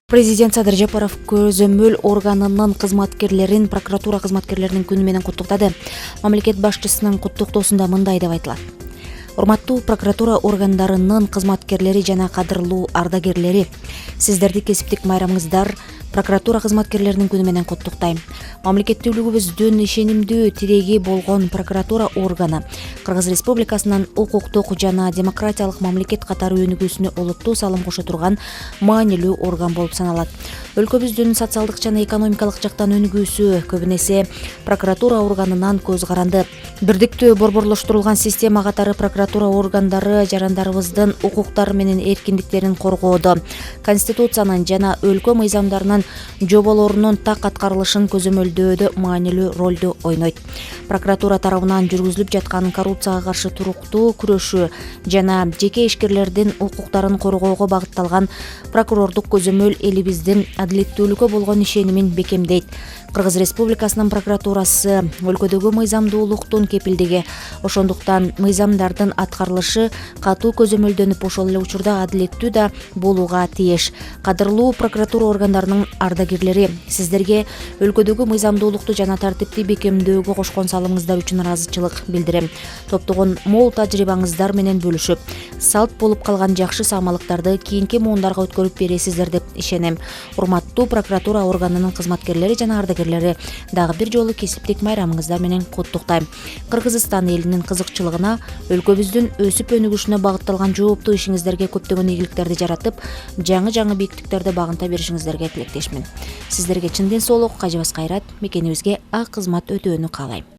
Президент Садыр Жапаров көзөмөл органынын кызматкерлерин прокуратура кызматкерлеринин күнү менен куттуктады. Мамлекет башчысынын куттуктоосунда мындай деп айтылат. Урматтуу прокуратура органдарынын кызматкерлери жана кадырлуу ардагерлери, сиздерди кесиптик майрамыңыздар прокуратура кызматкерлеринин күнү менен куттуктайм. Мамлекеттүүлүгүбүздүн ишенимдүү тиреги болгон прокуратура органы Кыргыз Республикасынын укуктук жана демократиялык мамлекет катары өнүгүүсүнө олуттуу салым кошо турган маанилүү орган болуп саналат. Өлкөбүздүн социалдык жана экономикалык жактан өнүгүүсү көбүн эсе прокуратура органынан көз каранды. Бирдиктүү борборлоштурулган система катары прокуратура органдары жарандарыбыздын укуктары менен эркиндиктерин коргоодо, Конституциянын жана өлкө мыйзамдарынын жоболорунун так аткарылышын көзөмөлдөөдө маанилүү ролду ойнойт. Прокуратура тарабынан жүргүзүлүп жаткан коррупцияга каршы туруктуу күрөшүү жана жеке ишкерлердин укуктарын коргоого багытталган прокурордук көзөмөл элибиздин адилеттүүлүккө болгон ишенимин бекемдейт. Кыргыз Республикасынын прокуратурасы өлкөдөгү мыйзамдуулуктун кепилдиги, ошондуктан мыйзамдардын аткарылышы катуу көзөмөлдөнүп, ошол эле учурда адилеттүү да болууга тийиш. Кадырлуу прокуратура органдарынын ардагерлери, сиздерге өлкөдөгү мыйзамдуулукту жана тартипти бекемдөөгө кошкон салымыңыздар үчүн ыраазычылык билдирем. Топтогон мол тажрыйбаңыздар менен бөлүшүп, салт болуп калган жакшы саамалыктарды кийинки муундарга өткөрүп бересиздер деп ишенем. Урматтуу прокуратура органынын кызматкерлери жана ардагерлери, дагы бир жолу кесиптик майрамыңыздар менен куттуктайм. Кыргызстан элинин кызыкчылыгына, өлкөбүздүн өсүп өнүгүшүнө багытталган жооптуу ишиңиздерге көптөгөн ийгиликтерди жаратып, жаңы бийликтиктерди багынта беришиңиздерге тилектешмин. Сиздерге чын ден соолук, кажыбас кайрат, мекенибизге ак кызмат өтөөнү каалайм.